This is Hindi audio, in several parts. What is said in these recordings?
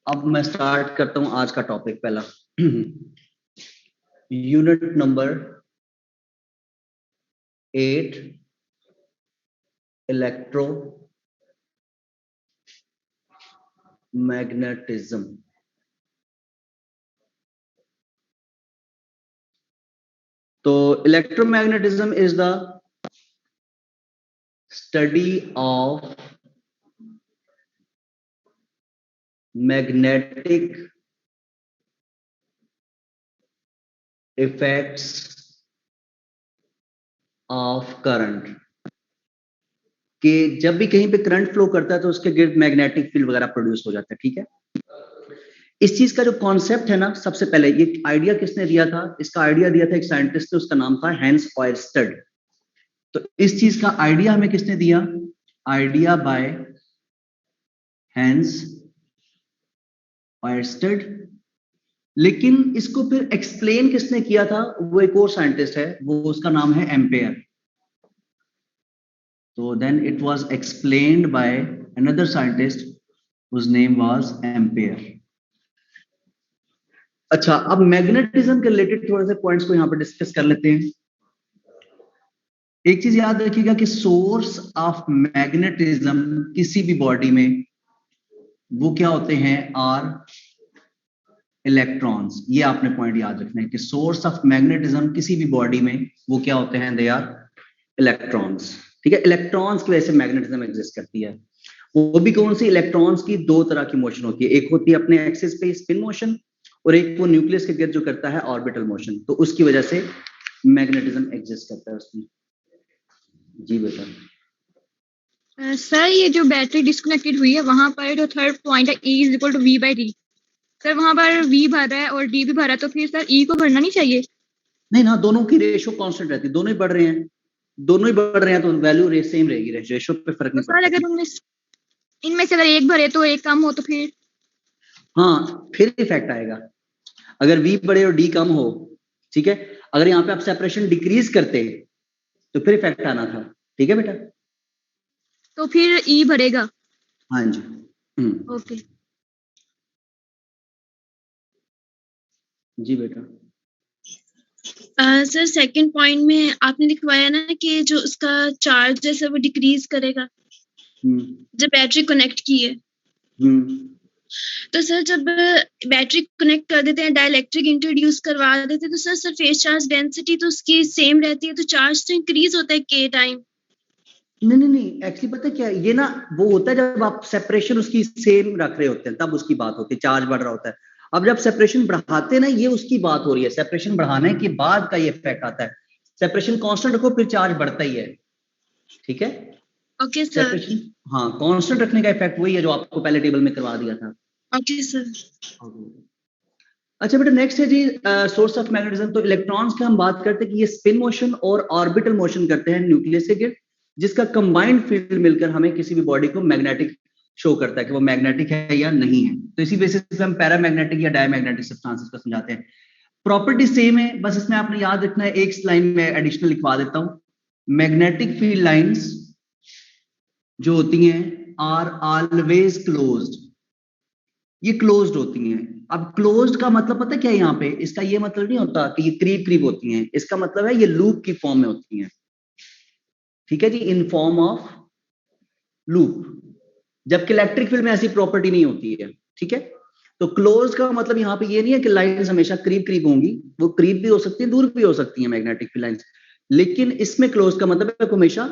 अब मैं स्टार्ट करता हूं आज का टॉपिक पहला। Unit number 8 electro magnetism. तो electromagnetism is the study of magnetic effects of current, कि जब भी कहीं पे करंट फ्लो करता है तो उसके गिर्द मैग्नेटिक फील्ड वगैरह प्रोड्यूस हो जाता है। ठीक है, इस चीज का जो कॉन्सेप्ट है ना, सबसे पहले ये आइडिया किसने दिया था? इसका आइडिया दिया था एक साइंटिस्ट ने, उसका नाम था हैंस ऑयरस्टेड। तो इस चीज का आइडिया हमें किसने दिया? Idea by Hans Oersted. लेकिन इसको फिर एक्सप्लेन किसने किया था? वो एक और साइंटिस्ट है, वो उसका नाम है एम्पेयर। तो then it was explained by another scientist whose name was Ampere. अच्छा, अब मैग्नेटिज्म के रिलेटेड थोड़े से पॉइंट्स को यहां पर डिस्कस कर लेते हैं। एक चीज याद रखिएगा कि सोर्स ऑफ मैग्नेटिज्म किसी भी बॉडी में वो क्या होते हैं? Are electrons. ये आपने पॉइंट याद रखना है कि सोर्स ऑफ मैग्नेटिज्म किसी भी बॉडी में वो क्या होते हैं? They are electrons. ठीक है, इलेक्ट्रॉन्स की वजह से मैग्नेटिज्म एग्जिस्ट करती है। वो भी कौन सी? इलेक्ट्रॉन्स की दो तरह की मोशन होती है, एक होती है अपने एक्सिस पे स्पिन मोशन, और एक वो न्यूक्लियस के गिर्द जो करता है ऑर्बिटल मोशन। तो उसकी वजह से मैग्नेटिज्म एग्जिस्ट करता है उसमें। जी बेटा। सर ये जो बैटरी डिस्कनेक्टेड हुई है वहां पर जो थर्ड पॉइंट है E is equal to V by D, sir वहां पर V भर रहा है और D भी भर रहा है, तो फिर सर E को भरना नहीं चाहिए? नहीं ना, दोनों की रेशो कांस्टेंट रहती है, दोनों ही बढ़ रहे हैं, दोनों ही बढ़ रहे हैं तो वैल्यू सेम रहेगी, रेशो पे फर्क तो नहीं सर पड़ता। अगर इनमें से अगर एक भरे तो एक कम हो तो फिर? हाँ, फिर इफेक्ट आएगा अगर V बढ़े और D कम हो। ठीक है, अगर यहाँ पे आप सेपरेशन डिक्रीज करते तो फिर इफेक्ट आना था। ठीक है बेटा, तो फिर E भरेगा। हाँ जी। ओके। जी बेटा। सर सेकंड पॉइंट में आपने लिखवाया ना कि जो उसका चार्ज है वो डिक्रीज करेगा जब बैटरी कनेक्ट की है। तो सर जब बैटरी कनेक्ट कर देते हैं, डाइलेक्ट्रिक इंट्रोड्यूस करवा देते हैं, तो सर सरफेस चार्ज डेंसिटी तो उसकी सेम रहती है, तो चार्ज तो इंक्रीज होता है के टाइम। नहीं, एक्चुअली पता क्या है, ये ना वो होता है जब आप सेपरेशन उसकी सेम रख रहे होते हैं तब उसकी बात होती है, चार्ज बढ़ रहा होता है। अब जब सेपरेशन बढ़ाते हैं ना, ये उसकी बात हो रही है, सेपरेशन बढ़ाने के बाद का ये इफेक्ट आता है। सेपरेशन कांस्टेंट रखो फिर चार्ज बढ़ता ही है। ठीक है, ओके सर। सेपरेशन हाँ कांस्टेंट रखने का इफेक्ट वही है जो आपको पहले टेबल में करवा दिया था। Okay sir. अच्छा बेटा, नेक्स्ट है जी सोर्स ऑफ मैग्नेटिज्म। तो इलेक्ट्रॉन्स की हम बात करते हैं कि ये स्पिन मोशन और ऑर्बिटल मोशन करते हैं न्यूक्लियस के गिर्द, जिसका कंबाइंड फील्ड मिलकर हमें किसी भी बॉडी को मैग्नेटिक शो करता है कि वो मैग्नेटिक है या नहीं है। तो इसी बेसिस पे हम पैरामैग्नेटिक या डायमैग्नेटिक सब्सटेंसेस को समझाते हैं। प्रॉपर्टी सेम है, बस इसमें आपने याद रखना है, एक लाइन में एडिशनल लिखवा देता हूं। मैग्नेटिक फील्ड लाइंस जो होती हैं आर ऑलवेज क्लोज्ड, ये क्लोज्ड होती हैं। अब क्लोज्ड का मतलब पता है क्या है यहाँ पे? इसका ये मतलब नहीं होता कि ये करीब करीब होती हैं, इसका मतलब है ये लूप की फॉर्म में होती हैं। ठीक है जी, इन फॉर्म ऑफ लूप, जबकि इलेक्ट्रिक फील्ड में ऐसी प्रॉपर्टी नहीं होती है। ठीक है, तो क्लोज का मतलब यहाँ पे ये नहीं है कि लाइंस हमेशा करीब करीब होंगी, वो करीब भी हो सकती है, दूर भी हो सकती है मैग्नेटिक फील्ड लाइंस, लेकिन इसमें क्लोज का मतलब है हमेशा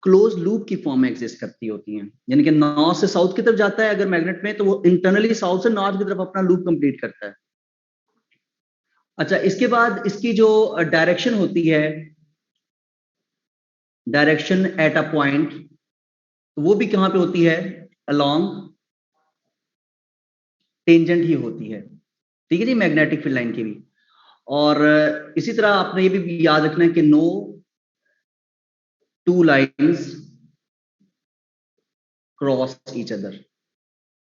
क्लोज लूप की फॉर्म में एग्जिस्ट करती होती हैं। यानी कि नॉर्थ से साउथ की तरफ जाता है अगर मैग्नेट में, तो वो इंटरनली साउथ से नॉर्थ की तरफ अपना लूप कंप्लीट करता है। अच्छा, इसके बाद इसकी जो डायरेक्शन होती है, डायरेक्शन एट अ पॉइंट, वो भी कहां पे होती है? अलोंग टेंजेंट ही होती है। ठीक है जी, मैग्नेटिक फील्ड लाइन की भी। और इसी तरह आपने ये भी याद रखना है कि no two lines cross each other,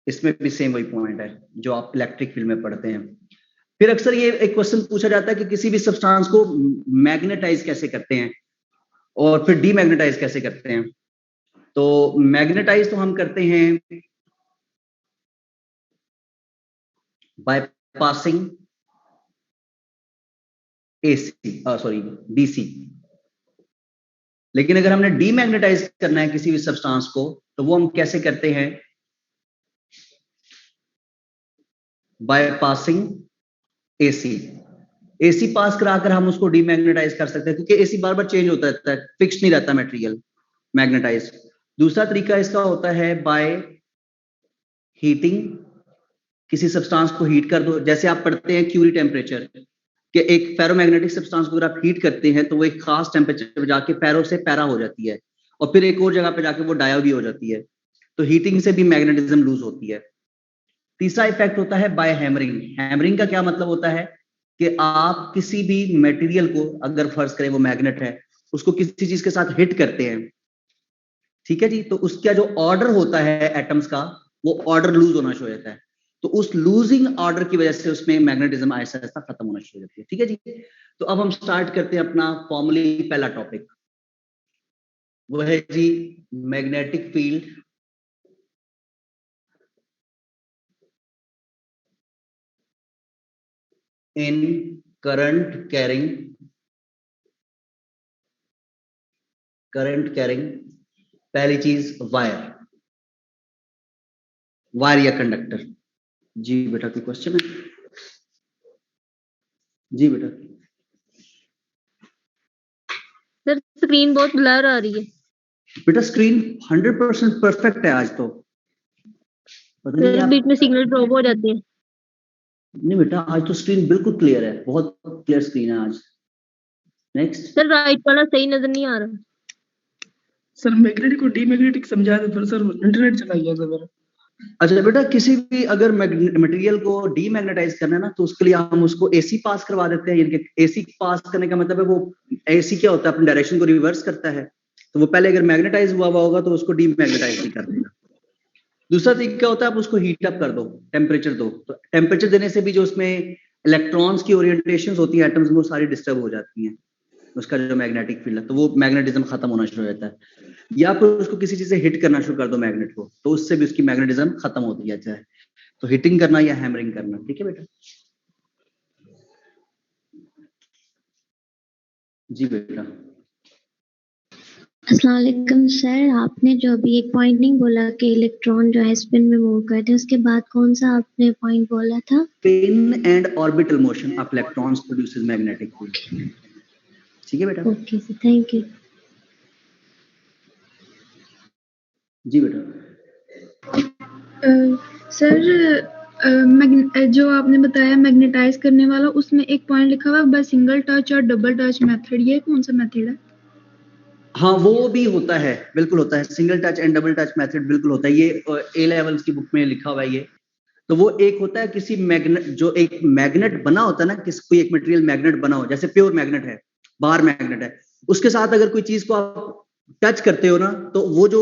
इसमें भी सेम वही पॉइंट है जो आप इलेक्ट्रिक फील्ड में पढ़ते हैं। फिर अक्सर ये एक क्वेश्चन पूछा जाता है कि किसी भी सब्सटेंस को मैग्नेटाइज कैसे करते हैं और फिर डीमैग्नेटाइज कैसे करते हैं। तो मैग्नेटाइज तो हम करते हैं बाय पासिंग डीसी। लेकिन अगर हमने डीमैग्नेटाइज करना है किसी भी सब्सटेंस को तो वो हम कैसे करते हैं? By passing AC. एसी पास कराकर हम उसको डीमैग्नेटाइज कर सकते हैं, क्योंकि एसी बार बार चेंज होता रहता है, फिक्स नहीं रहता मटेरियल मैग्नेटाइज। दूसरा तरीका इसका होता है बाय हीटिंग। किसी सब्सटेंस को हीट कर दो, जैसे आप पढ़ते हैं क्यूरी टेम्परेचर कि एक फेरोमैग्नेटिक सब्सटेंस को अगर आप हीट करते हैं तो वो एक खास टेम्परेचर पे जाके फेरो से पैरा हो जाती है और फिर एक और जगह पे जाके वो डायो भी हो जाती है। तो हीटिंग से भी मैग्नेटिज्म लूज होती है। तीसरा इफेक्ट होता है बाय हैमरिंग। हैमरिंग का क्या मतलब होता है कि आप किसी भी मटेरियल को, अगर फर्ज करें वो मैग्नेट है, उसको किसी चीज के साथ हिट करते हैं, ठीक है जी, तो उसका जो ऑर्डर होता है एटम्स का, वो ऑर्डर लूज होना शुरू हो जाता है। तो उस लूजिंग ऑर्डर की वजह से उसमें मैग्नेटिज्म आहिस्ता आहिस्ता खत्म होना शुरू हो जाती है। ठीक है जी। तो अब हम स्टार्ट करते हैं अपना फॉर्मली पहला टॉपिक, वो है जी magnetic field in current carrying पहली चीज वायर या कंडक्टर। जी बेटा कोई क्वेश्चन है? जी बेटा। सर स्क्रीन बहुत ब्लर आ रही है। बेटा स्क्रीन 100% परफेक्ट है आज तो। सर बीच में सिग्नल ड्रॉप हो जाते हैं। नहीं बेटा आज तो स्क्रीन बिल्कुल क्लियर है, बहुत क्लियर स्क्रीन है आज। नेक्स्ट। सर राइट वाला सही नजर नहीं आ रहा। सर मैग्नेटिक को डीमैग्नेटिक समझा दे, फिर सर इंटरनेट चला गया था मेरा। अच्छा बेटा, किसी भी अगर मटेरियल को डीमैग्नेटाइज करना है ना, तो उसके लिए हम उसको एसी पास करवा देते हैं। यानी कि एसी पास करने का मतलब है वो एसी क्या होता है, अपनी डायरेक्शन को रिवर्स करता है। तो वो पहले अगर मैग्नेटाइज हुआ होगा तो उसको डीमैग्नेटाइज नहीं कर देगा। दूसरा तरीका होता है आप उसको हीट अप कर दो, टेम्परेचर दो। तो टेम्परेचर देने से भी जो उसमें इलेक्ट्रॉन्स की ओरिएंटेशन होती है एटम्स में, वो सारी डिस्टर्ब हो जाती हैं। उसका जो मैग्नेटिक फील्ड है, तो वो मैग्नेटिज्म खत्म होना शुरू हो जाता है। या फिर उसको किसी चीज से हिट करना शुरू कर दो मैग्नेट को, तो उससे भी उसकी मैग्नेटिज्म खत्म होती जाता है। तो हिटिंग करना या हैमरिंग करना। ठीक है बेटा। जी बेटा। अस्सलाम वालेकुम सर, आपने जो अभी एक पॉइंट नहीं बोला कि इलेक्ट्रॉन जो है स्पिन में मूव करते हैं, उसके बाद कौन सा आपने पॉइंट बोला था? Spin and orbital motion of electrons produces magnetic field. ठीक है बेटा। Okay sir, thank you. जी बेटा। सर जो आपने बताया मैग्नेटाइज करने वाला, उसमें एक पॉइंट लिखा हुआ बाय सिंगल टच और डबल टच मेथड, ये कौन सा मेथड है? हाँ वो भी होता है, बिल्कुल होता है। Single touch and double touch method बिल्कुल होता है। ये ए लेवल्स की बुक में लिखा हुआ है ये। तो वो एक होता है किसी मैग्नेट, जो एक मैग्नेट बना होता है ना, किसी कोई एक मटेरियल मैग्नेट बना हो, जैसे प्योर मैग्नेट है, बार मैग्नेट है, उसके साथ अगर कोई चीज को आप टच करते हो ना, तो वो जो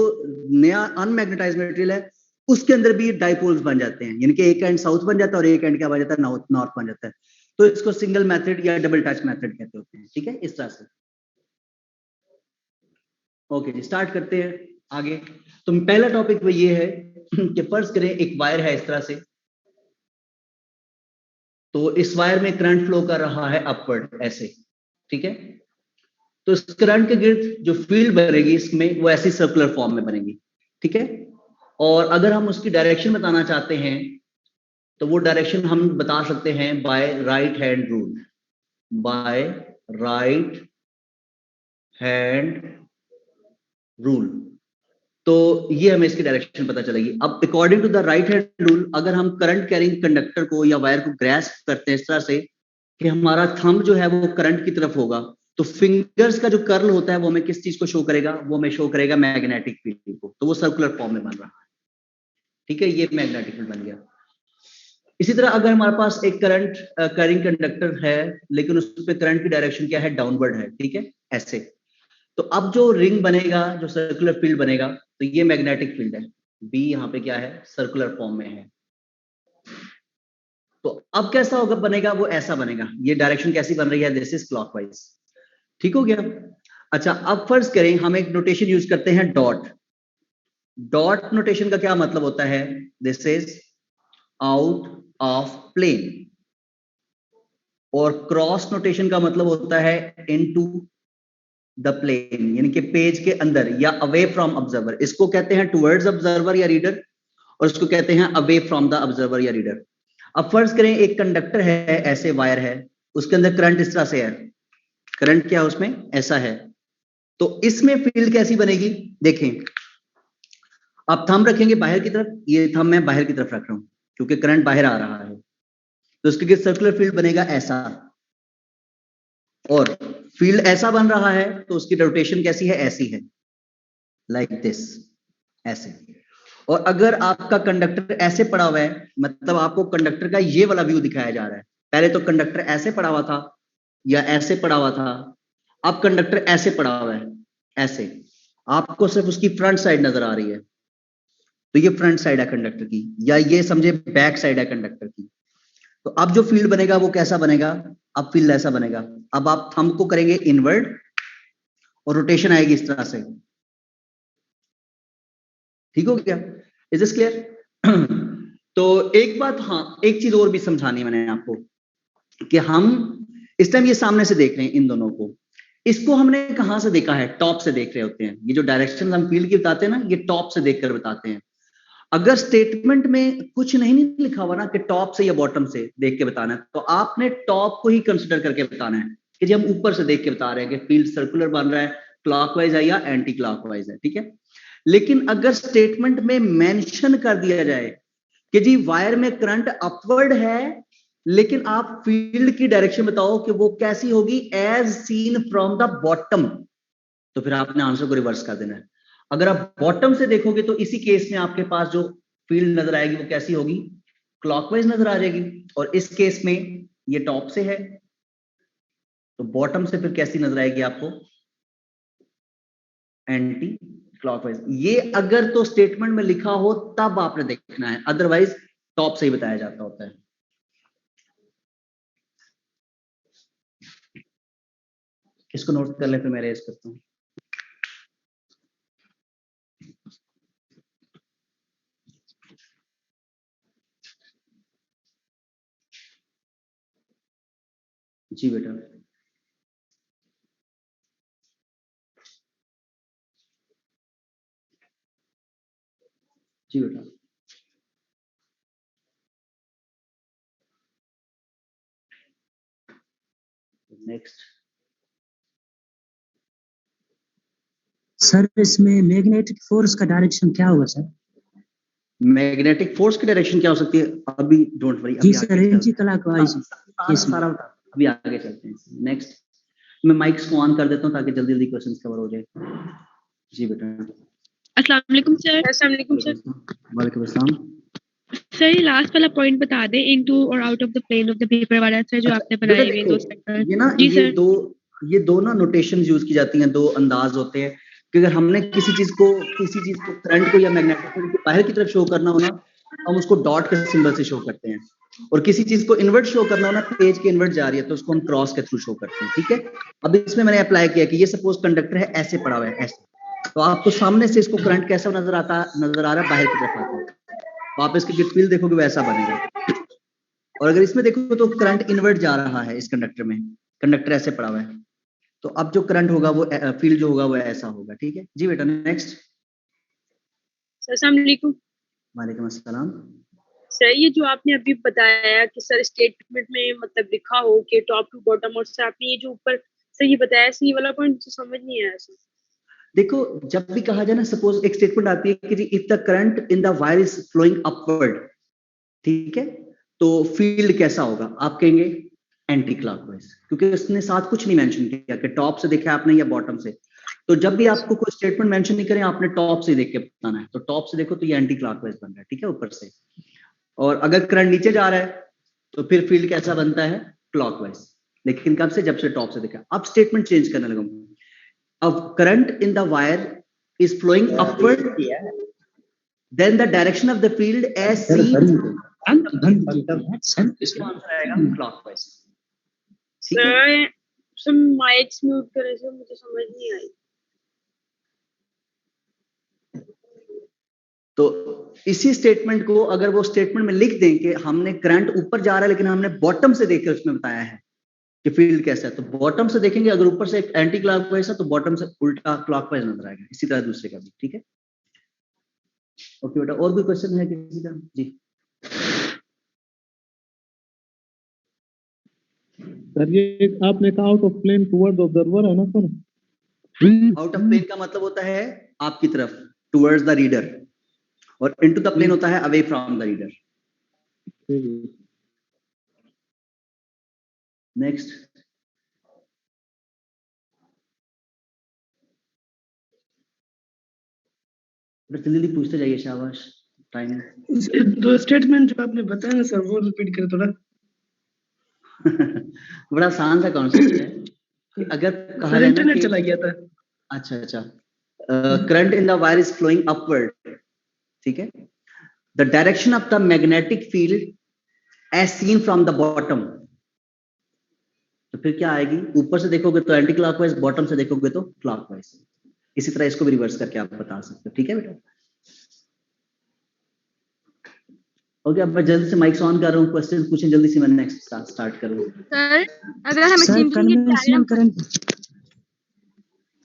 नया अनमैग्नेटाइज्ड मटेरियल है उसके अंदर भी डाइपोल्स बन जाते हैं। यानी कि एक एंड साउथ बन जाता है और एक एंड क्या बन जाता है, नॉर्थ बन जाता है। तो इसको सिंगल मेथड या डबल टच मेथड कहते होते हैं। ठीक है, इस तरह से। ओके जी, स्टार्ट करते हैं आगे। तो पहला टॉपिक वो ये है कि फर्ज करें एक वायर है इस तरह से, तो इस वायर में करंट फ्लो कर रहा है अपवर्ड ऐसे। ठीक है, तो इस करंट के गिर्द जो फील्ड बनेगी इसमें, वो ऐसी सर्कुलर फॉर्म में बनेगी। ठीक है, और अगर हम उसकी डायरेक्शन बताना चाहते हैं तो वो डायरेक्शन हम बता सकते हैं by right hand rule. By right hand rule. तो ये हमें इसकी डायरेक्शन पता चलेगी। अब according to the right hand rule, अगर हम करंट कैरिंग कंडक्टर को या वायर को ग्रैस्प करते हैं इस तरह से कि हमारा थंब जो है वो करंट की तरफ होगा, तो फिंगर्स का जो कर्ल होता है वो हमें किस चीज को शो करेगा? वो हमें शो करेगा मैग्नेटिक फील्ड को। तो वो सर्कुलर फॉर्म में बन रहा है। ठीक है, ये मैग्नेटिक फील्ड बन गया। इसी तरह अगर हमारे पास एक करंट कैरिंग कंडक्टर है, लेकिन उस पर करंट की डायरेक्शन क्या है? डाउनवर्ड है। ठीक है, ऐसे। तो अब जो रिंग बनेगा, जो सर्कुलर फील्ड बनेगा, तो ये मैग्नेटिक फील्ड है। बी यहाँ पे क्या है? सर्कुलर फॉर्म में है। तो अब कैसा होगा बनेगा? वो ऐसा बनेगा। ये डायरेक्शन कैसी बन रही है? This is clockwise. ठीक हो गया। अच्छा, अब फर्ज करें हम एक नोटेशन यूज करते हैं डॉट। डॉट नोटेशन का क्या मतलब होता है? This is out of plane, और क्रॉस नोटेशन का मतलब होता है इनटू द प्लेन, यानी कि पेज के अंदर या अवे फ्रॉम ऑब्जर्वर। इसको कहते हैं टुवर्ड्स ऑब्जर्वर या रीडर, और इसको कहते हैं अवे फ्रॉम द ऑब्जर्वर या रीडर। अब फर्ज करें एक कंडक्टर है, ऐसे वायर है, उसके अंदर करंट इस तरह से है, करंट क्या है उसमें, ऐसा है, तो इसमें फील्ड कैसी बनेगी? देखें, आप थंब रखेंगे बाहर की तरफ, ये थंब मैं बाहर की तरफ रख रहा हूं क्योंकि करंट बाहर आ रहा है, तो इसके सर्कुलर फील्ड बनेगा ऐसा, और फील्ड ऐसा बन रहा है तो उसकी रोटेशन कैसी है, ऐसी है, लाइक दिस, ऐसे। और अगर आपका कंडक्टर ऐसे पड़ा हुआ है, मतलब आपको कंडक्टर का ये वाला व्यू दिखाया जा रहा है, पहले तो कंडक्टर ऐसे पड़ा हुआ था या ऐसे पड़ा हुआ था, अब कंडक्टर ऐसे पड़ा हुआ है, ऐसे, आपको सिर्फ उसकी फ्रंट साइड नजर आ रही है, तो ये फ्रंट साइड है कंडक्टर की, या ये समझे बैक साइड है कंडक्टर की। तो अब जो फील्ड बनेगा वो कैसा बनेगा? अब फील्ड ऐसा बनेगा। अब आप थंब को करेंगे इनवर्ड और रोटेशन आएगी इस तरह से, ठीक हो गया? Is this clear? तो एक बात, हाँ, एक चीज और भी समझानी है मैंने आपको, कि हम इस टाइम ये सामने से देख रहे हैं इन दोनों को, इसको हमने कहां से देखा है? टॉप से देख रहे होते हैं। ये जो डायरेक्शन हम फील्ड की बताते हैं ना, ये टॉप से देखकर बताते हैं। अगर स्टेटमेंट में कुछ नहीं लिखा हुआ ना कि टॉप से या बॉटम से देख के बताना है, तो आपने टॉप को ही कंसिडर करके बताना है कि जी हम ऊपर से देख के बता रहे हैं कि फील्ड सर्कुलर बन रहा है, क्लॉकवाइज है या एंटी क्लॉकवाइज है, ठीक है? लेकिन अगर स्टेटमेंट में मेंशन कर दिया जाए कि जी वायर में करंट अपवर्ड है, लेकिन आप फील्ड की डायरेक्शन बताओ कि वो कैसी होगी, as seen from the bottom, तो फिर आपने आंसर को रिवर्स कर देना है। अगर आप बॉटम से देखोगे तो इसी केस में आपके पास जो फील्ड नजर आएगी वो कैसी होगी, क्लॉकवाइज नजर आ जाएगी, और इस केस में ये टॉप से है, तो बॉटम से फिर कैसी नजर आएगी आपको, एंटी क्लॉकवाइज। ये अगर तो स्टेटमेंट में लिखा हो तब आपने देखना है, अदरवाइज टॉप से ही बताया जाता होता है। इसको नोट कर ले, फिर मैं रेज करता हूं। जी बेटा, जी बेटा, नेक्स्ट। सर इसमें मैग्नेटिक फोर्स का डायरेक्शन क्या होगा सर? मैग्नेटिक फोर्स की डायरेक्शन क्या हो सकती है? अभी डोंट वरी, जी सर, एंटी क्लॉकवाइज सारा अभी आगे चलते हैं। नेक्स्ट, मैं माइक्स को ऑन कर देता हूं ताकि जल्दी जल्दी क्वेश्चंस कवर हो जाए। जी बेटा। अस्सलाम वालेकुम सर। अस्सलाम वालेकुम सर। वालेकुम अस्सलाम। सर ये लास्ट वाला पॉइंट बता दें, इनटू और out of the plane of the paper वाला सर, जो आपने बनाए हुए दो सेक्टर। ये ना, ये दो ना नोटेशंस यूज की जाती हैं, दो अंदाज होते हैं कि अगर हमने किसी चीज को करंट को या मैग्नेटिक फील्ड को बाहर की तरफ शो करना हो ना, हम उसको डॉट के सिंबल से शो करते हैं, और किसी चीज को इन्वर्ट शो करना हो ना, पेज के इन्वर्ट जा रही है, तो उसको हम क्रॉस के थ्रू शो करते हैं, ठीक है? अब इसमें मैंने अप्लाई किया कि ये सपोज कंडक्टर है, ऐसे पड़ा हुआ है, ऐसे, तो आपको सामने से इसको करंट कैसा नजर आ रहा है, बाहर की तरफ आता है, तो आप इसकी फील्ड देखोगे वैसा बनेगा। और अगर इसमें देखो तो करंट इन्वर्ट जा रहा है, इस कंडक्टर में, कंडक्टर ऐसे पड़ा हुआ है, तो अब जो करंट होगा वो फील्ड जो होगा वो ऐसा होगा, ठीक है? जी बेटा, नेक्स्ट। अस्सलाम वालेकुम। वालेकुम अस्सलाम। सर ये जो आपने अभी बताया कि सर स्टेटमेंट में मतलब लिखा हो कि टॉप टू बॉटम, और सर आपने ये जो ऊपर सर ये बताया, सर ये वाला पॉइंट तो समझ नहीं आया सर। देखो, जब भी कहा जाए ना, सपोज एक स्टेटमेंट आती है कि जी if the current in the wire is flowing upward, ठीक है, तो फील्ड कैसा होगा? आप कहेंगे एंटी क्लॉकवाइज, क्योंकि उसने साथ कुछ नहीं मेंशन किया कि टॉप से देखा आपने या बॉटम से। तो जब भी आपको कोई स्टेटमेंट मेंशन नहीं करें, आपने टॉप से देख के बताना है, तो टॉप से देखो तो ये एंटी क्लॉकवाइज बन रहा है, ठीक है, ऊपर से। और अगर करंट नीचे जा रहा है तो फिर फील्ड कैसा बनता है? क्लॉकवाइज। लेकिन कब से? जब से टॉप से देखा। अब स्टेटमेंट चेंज करने लगा, अब current in the wire is flowing upward, then the direction of the field as seen clockwise. Sir mics mute करे से मुझे समझ नहीं आई। तो इसी स्टेटमेंट को अगर वो स्टेटमेंट में लिख दें कि हमने करंट ऊपर जा रहा है लेकिन हमने बॉटम से देखकर उसमें बताया है कि फील्ड कैसा है, तो बॉटम से देखेंगे, अगर ऊपर से एक एंटी क्लॉकवाइज है तो बॉटम से उल्टा क्लॉकवाइज नजर आएगा। इसी तरह दूसरे का भी, ठीक है। ओके बेटा, और भी क्वेश्चन है किसी का? जी सर, ये आपने कहा out of plane towards observer है ना सर? आउट ऑफ प्लेन का मतलब होता है आपकी तरफ, टुवर्ड्स द रीडर, और इनटू द प्लेन होता है away from the reader. Next, जल्दी पूछते जाइए, शाबाश, टाइम। दो स्टेटमेंट जो आपने बताया ना सर, वो रिपीट करें थोड़ा। बड़ा आसान सा कॉन्सेप्ट है कि अगर कहा सर इंटरनेट चला गया था। अच्छा, current in the wire is flowing upward, ठीक है। The direction of the magnetic field as seen from the bottom, तो फिर क्या आएगी? ऊपर से देखोगे तो एंटी क्लॉकवाइज, बॉटम से देखोगे तो क्लॉकवाइज। इसी तरह इसको भी रिवर्स करके आप बता सकते हो, ठीक है बेटा। ओके, अब मैं जल्दी से माइक्स ऑन कर रहा हूँ, क्वेश्चन पूछें जल्दी से, मैं नेक्स्ट स्टार्ट करूँ। सर अगर हमें sir simply conventional current,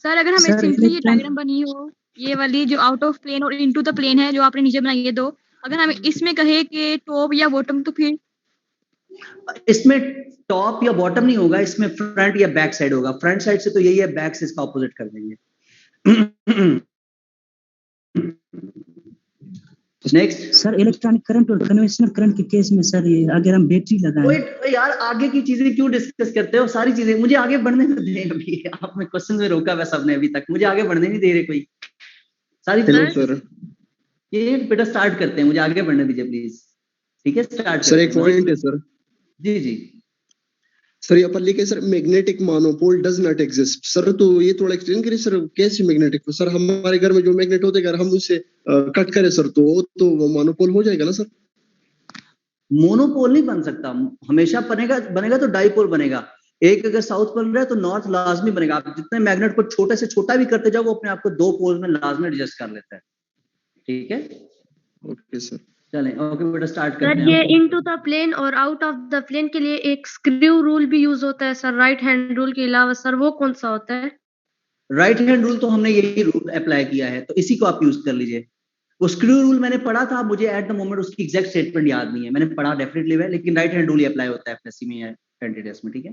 sir अगर हमें सर सिंपली ये इलेक्ट्रॉन, डायग्राम बनी हो, ये वाली जो आउट ऑफ प्लेन और इनटू द प्लेन है जो आपने नीचे बनाई है दो, अगर हमें इसमें कहे कि टॉप या बॉटम, तो फिर इसमें टॉप या बॉटम नहीं होगा, इसमें फ्रंट या बैक साइड होगा। फ्रंट साइड से तो यही है, बैक से इसका ऑपोजिट कर देंगे। नेक्स्ट सर इलेक्ट्रॉनिक करंट और कन्वेंशनल करंट के केस में सर, ये अगर हम बैटरी लगाएं, यार आगे की चीजें क्यों डिस्कस करते हो? सारी चीजें मुझे आगे बढ़ने तो दे। अभी आपने क्वेश्चन में रोका हुआ सबने, अभी तक मुझे आगे बढ़ने नहीं दे रहे कोई। सारी चीजें ये बेटा स्टार्ट करते हैं, मुझे आगे बढ़ने दीजिए प्लीज, ठीक है। स्टार्ट सर एक पॉइंट है सर। जी सर यहाँ पर लिखे sir magnetic monopole does not exist. Sir तो ये थोड़ा एक्सप्लेन करिए सर, कैसे मैग्नेटिक? सर हमारे घर में जो मैग्नेट होते हैं, अगर हम उससे कट करें सर तो मोनोपोल हो जाएगा ना सर? मोनोपोल नहीं बन सकता, हमेशा बनेगा तो डाइपोल बनेगा। एक अगर साउथ बन रहा है तो नॉर्थ लाजमी बनेगा। आप जितने मैग्नेट को छोटे से छोटा भी करते जाओ, वो अपने आप को दो पोल में लाजमी एडजस्ट कर लेता है, ठीक है। ओके सर, चलें, ओके बेटा स्टार्ट करते सर हैं। ये इनटू द प्लेन और आउट ऑफ द प्लेन के लिए एक स्क्रू रूल भी यूज होता है सर, राइट हैंड रूल के अलावा। सर वो कौन सा होता है? राइट हैंड रूल तो हमने यही रूल अप्लाई किया है, तो इसी को आप यूज कर लीजिए। वो स्क्रू रूल मैंने पढ़ा था, मुझे एट द मोमेंट उसकी एग्जैक्ट स्टेटमेंट याद नहीं है, मैंने पढ़ा डेफिनेटली है, लेकिन राइट हैंड रूल ही अप्लाई होता है एफएससी में या एंटीटेस्ट में, ठीक है।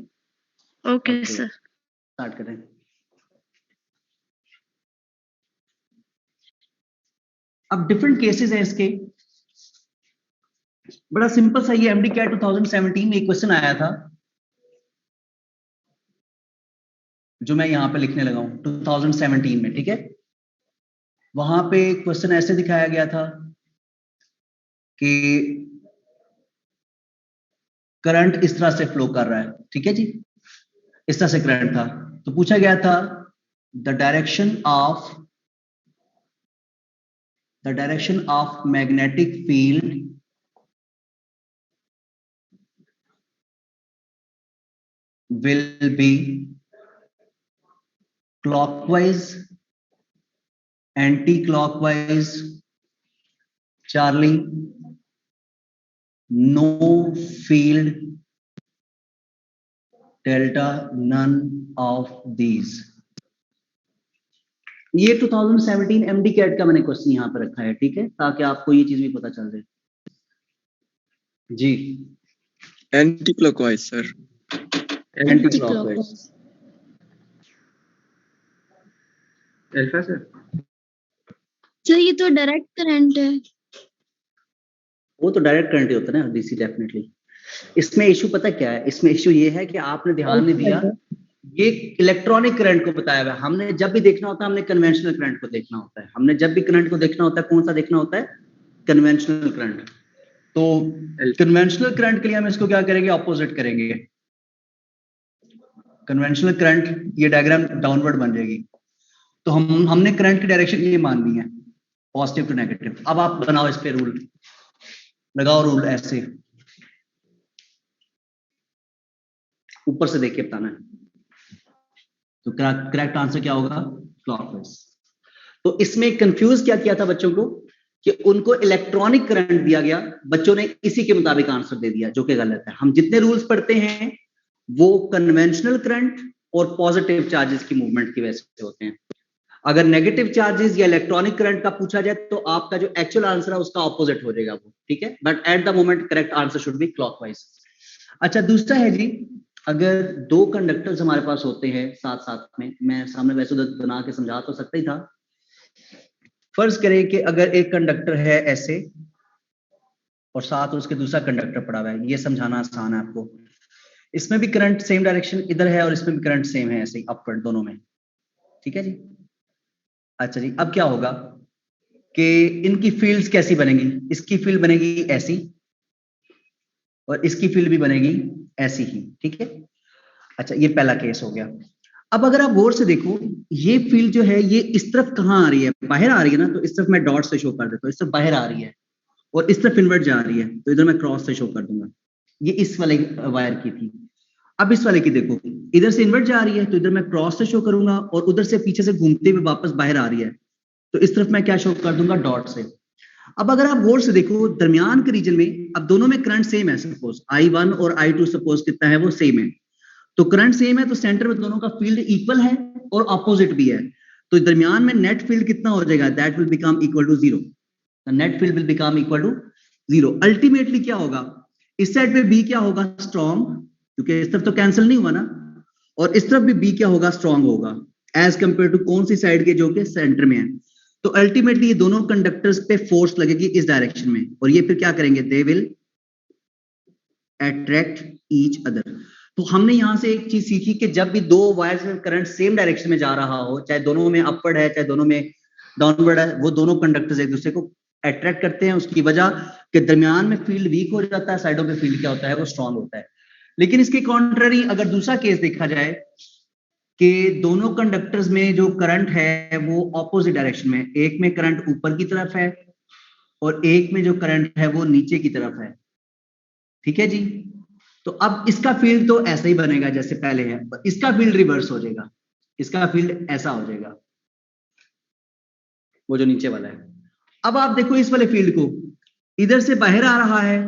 ओके सर, स्टार्ट करें। अब डिफरेंट केसेस हैं इसके, बड़ा सिंपल सा। ये एमडी कैट 2017 में एक क्वेश्चन आया था, जो मैं यहां पे लिखने लगा हूं 2017 में, ठीक है। वहां पे क्वेश्चन ऐसे दिखाया गया था कि करंट इस तरह से फ्लो कर रहा है, ठीक है जी, इस तरह से करंट था। तो पूछा गया था the direction of magnetic field will be clockwise, anti-clockwise, Charlie, no field, delta, none of these। ये 2017 एमडी कैट का मैंने क्वेश्चन यहां पर रखा है, ठीक है, ताकि आपको ये चीज भी पता चल जाए। जी anti clockwise sir. Anti clockwise alpha sir. Sir ये तो डायरेक्ट करंट है। वो तो डायरेक्ट करंट ही होता है ना डीसी, डेफिनेटली। इसमें इशू पता क्या है? इसमें इशू ये है कि आपने ध्यान नहीं दिया, ये इलेक्ट्रॉनिक करंट को बताया हुआ है। हमने जब भी देखना होता है, हमने कन्वेंशनल करंट को देखना होता है। हमने जब भी करंट को देखना होता है, कौन सा देखना होता है? Conventional current. तो कन्वेंशनल करंट के लिए हम इसको क्या करेंगे? ऑपोजिट करेंगे। कन्वेंशनल करंट, ये डायग्राम डाउनवर्ड बन जाएगी, तो हमने करंट की डायरेक्शन ये माननी है, पॉजिटिव टू नेगेटिव। अब आप बनाओ इस पे रूल, लगाओ रूल ऐसे, ऊपर से देख के बताना है। तो करेक्ट आंसर क्या होगा? क्लॉकवाइज। तो इसमें कंफ्यूज क्या किया था बच्चों को कि उनको इलेक्ट्रॉनिक करंट दिया गया, बच्चों ने इसी के मुताबिक आंसर दे दिया, जो कि गलत है। हम जितने रूल्स पढ़ते हैं वो कन्वेंशनल करंट और पॉजिटिव चार्जेस की मूवमेंट की वजह से होते हैं। अगर नेगेटिव चार्जेस या इलेक्ट्रॉनिक करंट का पूछा जाए तो आपका जो एक्चुअल आंसर है उसका ऑपोजिट हो जाएगा वो, ठीक है। But at the moment correct answer should be clockwise. अच्छा, दूसरा है जी, अगर दो कंडक्टर्स हमारे पास होते हैं साथ साथ में, मैं सामने वैसे तो बना के समझा तो सकता ही था। फर्ज करें कि अगर एक कंडक्टर है ऐसे और साथ उसके दूसरा कंडक्टर पड़ा हुआ है, ये समझाना आसान है आपको। इसमें भी करंट सेम डायरेक्शन इधर है और इसमें भी करंट सेम है, ऐसे ही अपवर्ड दोनों में, ठीक है जी। अच्छा जी, अब क्या होगा कि इनकी फील्ड्स कैसी बनेंगी? इसकी फील्ड बनेगी ऐसी और इसकी फील्ड भी बनेगी ऐसी ही, ठीक है। अच्छा, ये पहला केस हो गया। अब अगर आप गौर से देखो, ये फील्ड जो है ये इस तरफ कहाँ आ रही है? बाहर आ रही है ना, तो इस तरफ मैं डॉट से शो कर देता हूँ, इस तरफ बाहर आ रही है और इस तरफ इन्वर्ट जा रही है, तो इधर मैं क्रॉस से शो कर दूंगा। ये इस वाले वायर की थी। अब इस वाले की देखो, इधर से इन्वर्ट जा रही है तो इधर मैं क्रॉस से शो करूंगा, और उधर से पीछे से घूमते हुए वापस बाहर आ रही है, तो इस तरफ मैं क्या शो कर दूंगा? डॉट से। अब अगर आप गौर से देखो, दरमियान के रीजन में अब दोनों में करंट सेम है, सपोज I1 और I2 सपोज कितना है, वो सेम है, तो करंट सेम है, तो सेंटर में दोनों का फील्ड इक्वल है और ऑपोजिट भी है, तो दरमियान में नेट फील्ड कितना हो जाएगा? That will become equal to 0। The net field will become equal to 0। Ultimately क्या होगा? इस साइड पे बी क्या होगा? स्ट्रॉन्ग, क्योंकि इस तरफ तो कैंसिल नहीं हुआ ना, और इस तरफ भी बी क्या होगा? स्ट्रॉन्ग होगा, एज कंपेयर टू कौन सी साइड के? जो कि सेंटर में है। तो अल्टीमेटली ये दोनों कंडक्टर्स पे फोर्स लगेगी इस डायरेक्शन में, और ये फिर क्या करेंगे? They will attract each other. तो हमने यहां से एक चीज सीखी कि जब भी दो वायर्स में करंट सेम डायरेक्शन में जा रहा हो, चाहे दोनों में अपवर्ड है चाहे दोनों में डाउनवर्ड है, वो दोनों कंडक्टर्स एक दूसरे को अट्रैक्ट करते हैं। उसकी वजह के दरमियान में फील्ड वीक हो जाता है, साइडों पे फील्ड क्या होता है? वो स्ट्रांग होता है। लेकिन इसके कॉन्ट्ररी अगर दूसरा केस देखा जाए कि दोनों कंडक्टर्स में जो करंट है वो ऑपोजिट डायरेक्शन में, एक में करंट ऊपर की तरफ है और एक में जो करंट है वो नीचे की तरफ है, ठीक है जी। तो अब इसका फील्ड तो ऐसा ही बनेगा जैसे पहले है, इसका फील्ड रिवर्स हो जाएगा, इसका फील्ड ऐसा हो जाएगा, वो जो नीचे वाला है। अब आप देखो इस वाले फील्ड को, इधर से बाहर आ रहा है,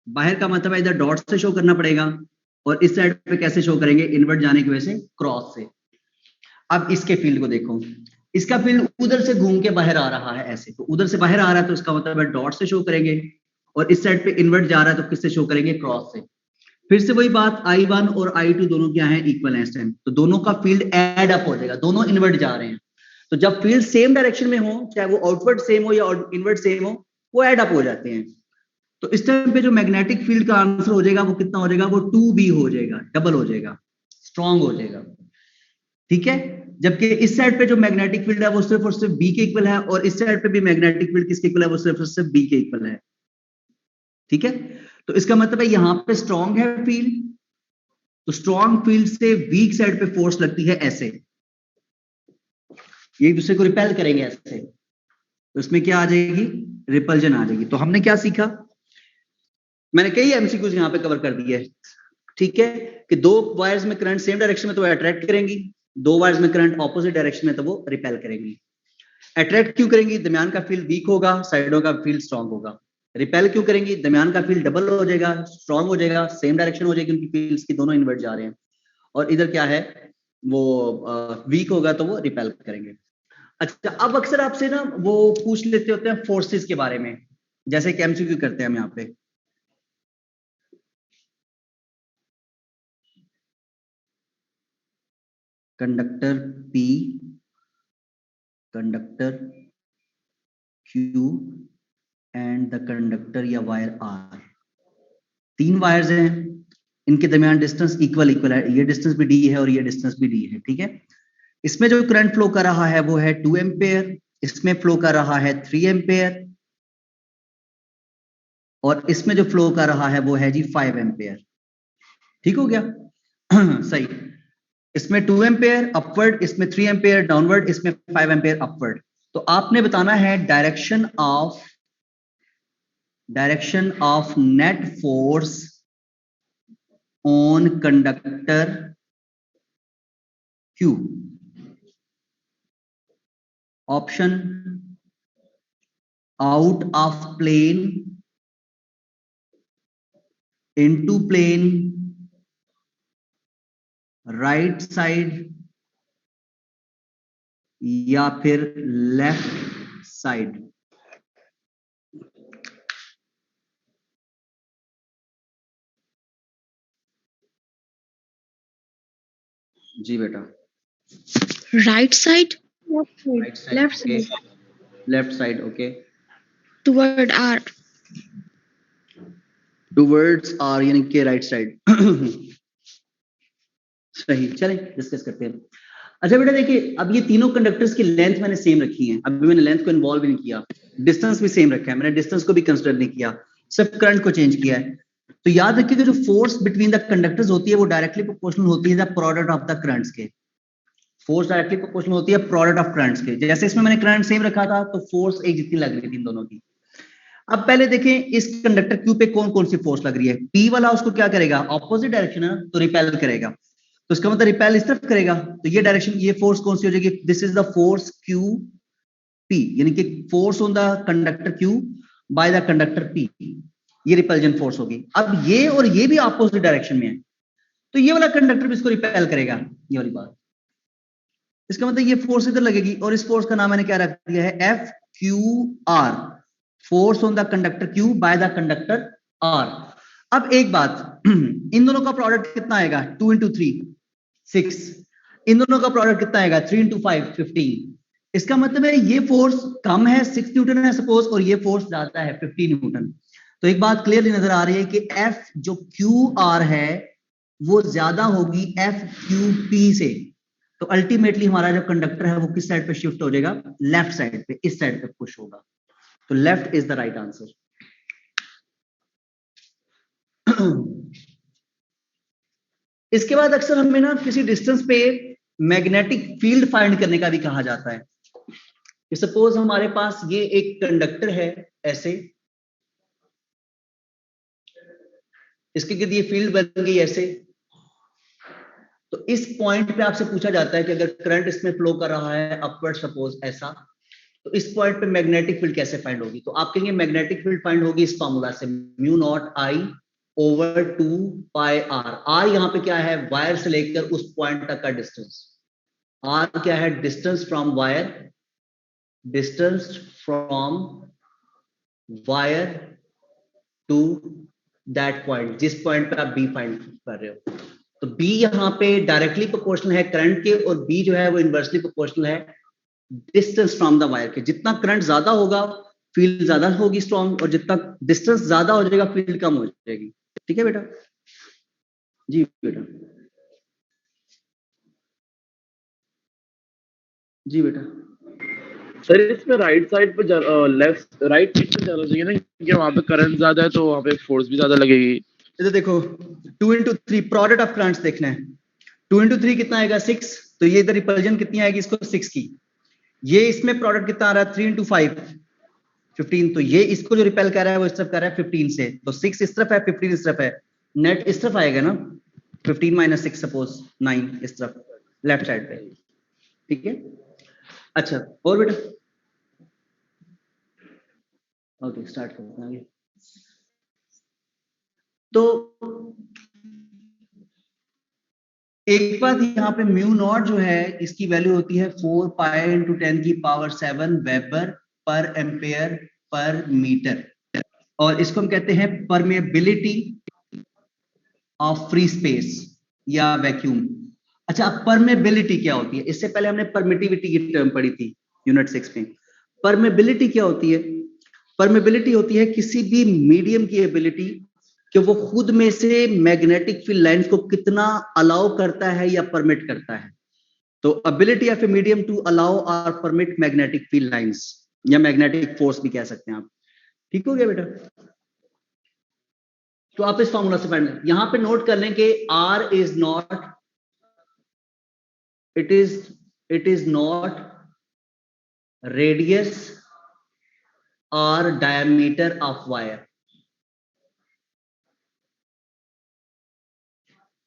बाहर का मतलब है इधर डॉट से शो करना पड़ेगा, और इस साइड पे कैसे शो करेंगे? इन्वर्ट जाने की वजह से क्रॉस से। अब इसके फील्ड को देखो, इसका फील्ड उधर से घूम के बाहर आ रहा है ऐसे, तो उधर से बाहर आ रहा है तो इसका मतलब है डॉट से शो करेंगे, और इस साइड पे इन्वर्ट जा रहा है तो किससे शो करेंगे? क्रॉस से। फिर से वही बात, I1 और I2 दोनों क्या है? इक्वल है इस टाइम, तो दोनों का फील्ड एड अप हो जाएगा, दोनों इन्वर्ट जा रहे हैं। तो जब फील्ड सेम डायरेक्शन में हो, चाहे वो आउटवर्ड सेम हो या इनवर्ट सेम हो, वो एड अप हो जाते हैं। तो इस टाइम पे जो मैग्नेटिक फील्ड का आंसर हो जाएगा वो कितना हो जाएगा? वो 2B हो जाएगा, डबल हो जाएगा, स्ट्रॉन्ग हो जाएगा, ठीक है। जबकि इस साइड पे जो मैग्नेटिक फील्ड है वो सिर्फ और सिर्फ B के इक्वल है, और इस साइड पे भी मैग्नेटिक फील्ड किसके इक्वल है? वो सिर्फ और सिर्फ B के इक्वल है, ठीक है। तो इसका मतलब है यहां पे स्ट्रॉन्ग है फील्ड, तो स्ट्रॉन्ग फील्ड से वीक साइड पे फोर्स लगती है ऐसे, ये एक दूसरे को रिपेल करेंगे ऐसे, तो इसमें क्या आ जाएगी? रिपल्जन आ जाएगी। तो हमने क्या सीखा? मैंने कई एमसीक्यूज यहां पे कवर कर दिए, ठीक है, कि दो वायर्स में करंट सेम डायरेक्शन में तो अट्रैक्ट करेंगी, दो वायर्स में करंट ऑपोजिट डायरेक्शन में तो वो रिपेल करेंगी। अट्रैक्ट क्यों करेंगी? दरमियान का फील्ड वीक होगा, साइडों का फील्ड स्ट्रॉन्ग होगा। रिपेल क्यों करेंगी? दरमियान का फील्ड डबल हो जाएगा, स्ट्रॉन्ग हो जाएगा, सेम डायरेक्शन हो जाएगी, उनकी फील्ड्स की दोनों इन्वर्ट जा रहे हैं, और इधर क्या है? वो वीक होगा तो वो रिपेल करेंगे। अच्छा, अब अक्सर आपसे ना वो पूछ लेते होते हैं फोर्सेस के बारे में, जैसे कि एमसीक्यू करते हैं हम यहाँ पे। Conductor P, conductor Q and the conductor या वायर R। तीन वायर्स हैं, इनके दरमियान डिस्टेंस इक्वल है, ये डिस्टेंस भी D है और ये डिस्टेंस भी D है, ठीक है। इसमें जो करंट फ्लो कर रहा है वो है 2 एम्पेयर, इसमें फ्लो कर रहा है 3 एम्पेयर, और इसमें जो फ्लो कर रहा है वो है जी 5 एम्पेयर, ठीक हो गया? सही। इसमें 2 एम्पेयर अपवर्ड, इसमें 3 एम्पेयर डाउनवर्ड, इसमें 5 एम्पेयर अपवर्ड। तो आपने बताना है direction of net force on conductor Q। Option out of plane into plane, right side या फिर लेफ्ट साइड? जी बेटा, right side, right side, left side, left side, okay, toward R, towards R यानी कि राइट साइड। सही, चलें डिस्कस करते हैं। अच्छा बेटा देखिए, अब ये तीनों कंडक्टर्स की लेंथ मैंने सेम रखी है, अभी मैंने लेंथ को इन्वॉल्व भी नहीं किया, डिस्टेंस भी सेम रखा है, मैंने डिस्टेंस को भी कंसिडर नहीं किया, सिर्फ करंट को चेंज किया है। तो याद रखिए जो फोर्स बिटवीन द कंडक्टर्स होती है वो डायरेक्टली प्रोपोर्शनल होती है the product of the currents के। फोर्स डायरेक्टली प्रोपोर्शनल होती है प्रोडक्ट ऑफ करंट्स के। जैसे इसमें मैंने करंट सेम रखा था तो फोर्स एक जितनी लग रही थी इन दोनों की। अब पहले देखें इस कंडक्टर क्यू पे कौन कौन सी फोर्स लग रही है। पी वाला उसको क्या करेगा, ऑपोजिट डायरेक्शन है तो रिपेल करेगा, तो इसका मतलब रिपेल इस तरफ करेगा, तो ये डायरेक्शन, ये फोर्स कौन सी हो जाएगी, this is the force Q P, यानी कि force on the conductor Q by the conductor P, ये रिपल्जन फोर्स होगी। अब ये और ये भी ऑपोजिट डायरेक्शन में है, तो ये वाला कंडक्टर भी इसको रिपेल करेगा, ये वाली बात। इसका मतलब ये फोर्स इधर लगेगी और इस फोर्स का नाम मैंने क्या रख दिया है, F Q R, force on the conductor Q by the conductor R. अब एक बात, इन दोनों का प्रोडक्ट कितना आएगा, 2 into 3 6, इन दोनों का प्रोडक्ट कितना आएगा, 3 into 5 15। इसका मतलब है ये फोर्स कम है 6 न्यूटन है सपोज, और ये फोर्स ज्यादा है 15 न्यूटन। तो एक बात क्लियरली नजर आ रही है कि एफ जो क्यू आर है वो ज्यादा होगी एफ क्यू पी से। तो अल्टीमेटली हमारा जो कंडक्टर है वो किस साइड पे शिफ्ट हो जाएगा, लेफ्ट साइड पे, इस साइड पे पुश होगा। तो left is the right answer. इसके बाद अक्सर हमें ना किसी डिस्टेंस पे मैग्नेटिक फील्ड फाइंड करने का भी कहा जाता है। कि सपोज हमारे पास ये एक कंडक्टर है ऐसे, इसके गिर्द ये फील्ड बन गई ऐसे, तो इस पॉइंट पे आपसे पूछा जाता है कि अगर करंट इसमें फ्लो कर रहा है अपवर्ड सपोज ऐसा, तो इस पॉइंट पे मैग्नेटिक फील्ड कैसे फाइंड होगी। तो आप कहेंगे मैग्नेटिक फील्ड फाइंड होगी इस फॉर्मूला से, mu naught I over 2 pi R. R यहाँ पे क्या है, वायर से लेकर उस पॉइंट तक का डिस्टेंस। आर क्या है, distance from wire, distance from wire to that point, जिस पॉइंट पे आप बी फाइंड कर रहे हो। तो बी यहाँ पे डायरेक्टली प्रोपोर्शनल है करंट के, और बी जो है वो इनवर्सली प्रोपोर्शनल है डिस्टेंस फ्रॉम द वायर के। जितना करंट ज्यादा होगा फील्ड ज्यादा होगी स्ट्रॉन्ग, और जितना डिस्टेंस ज्यादा हो जाएगा फील्ड कम हो जाएगी। ठीक है बेटा, जी बेटा, जी बेटा। सर इसमें राइट साइड पे लेफ्ट राइट साइड पे जाना चाहिए ना, क्योंकि वहां पे करंट ज्यादा है तो वहां पे फोर्स भी ज्यादा लगेगी। इधर देखो 2 into 3 प्रोडक्ट ऑफ करंट्स देखना है। 2 into 3 कितना आएगा, 6, तो ये इधर रिपल्जन कितनी आएगी इसको 6 की। ये इसमें प्रोडक्ट कितना आ रहा है, 3 into 5 15, तो ये इसको जो रिपेल कर रहा है वो इस तरफ कर रहा है 15 से, तो 6 इस तरफ है 15 इस तरफ है, नेट इस तरफ आएगा ना, 15 minus 6 सपोज 9 इस तरफ लेफ्ट साइड पे। ठीक है, अच्छा और बेटा, ओके स्टार्ट करते हैं आगे। तो एक बात यहाँ पे म्यू नॉट जो है इसकी वैल्यू होती है 4 पाई इंटू 10 की power 7 weber per ampere per metre, और इसको हम कहते हैं परमेबिलिटी ऑफ फ्री स्पेस या वैक्यूम। अच्छा, परमेबिलिटी क्या होती है, इससे पहले हमने परमिटिविटी की टर्म पढ़ी थी यूनिट 6 में। परमेबिलिटी क्या होती है, परमेबिलिटी होती है किसी भी मीडियम की एबिलिटी कि वो खुद में से मैग्नेटिक फील्ड लाइंस को कितना अलाउ करता है या परमिट करता है। तो ability of a medium to allow और परमिट मैग्नेटिक फील्ड लाइंस, या मैग्नेटिक फोर्स भी कह सकते हैं आप। ठीक हो गया बेटा, तो आप इस फॉर्मूला से पढ़ लें। यहां पे नोट कर लें कि R is not, it is not radius और डायमीटर ऑफ वायर।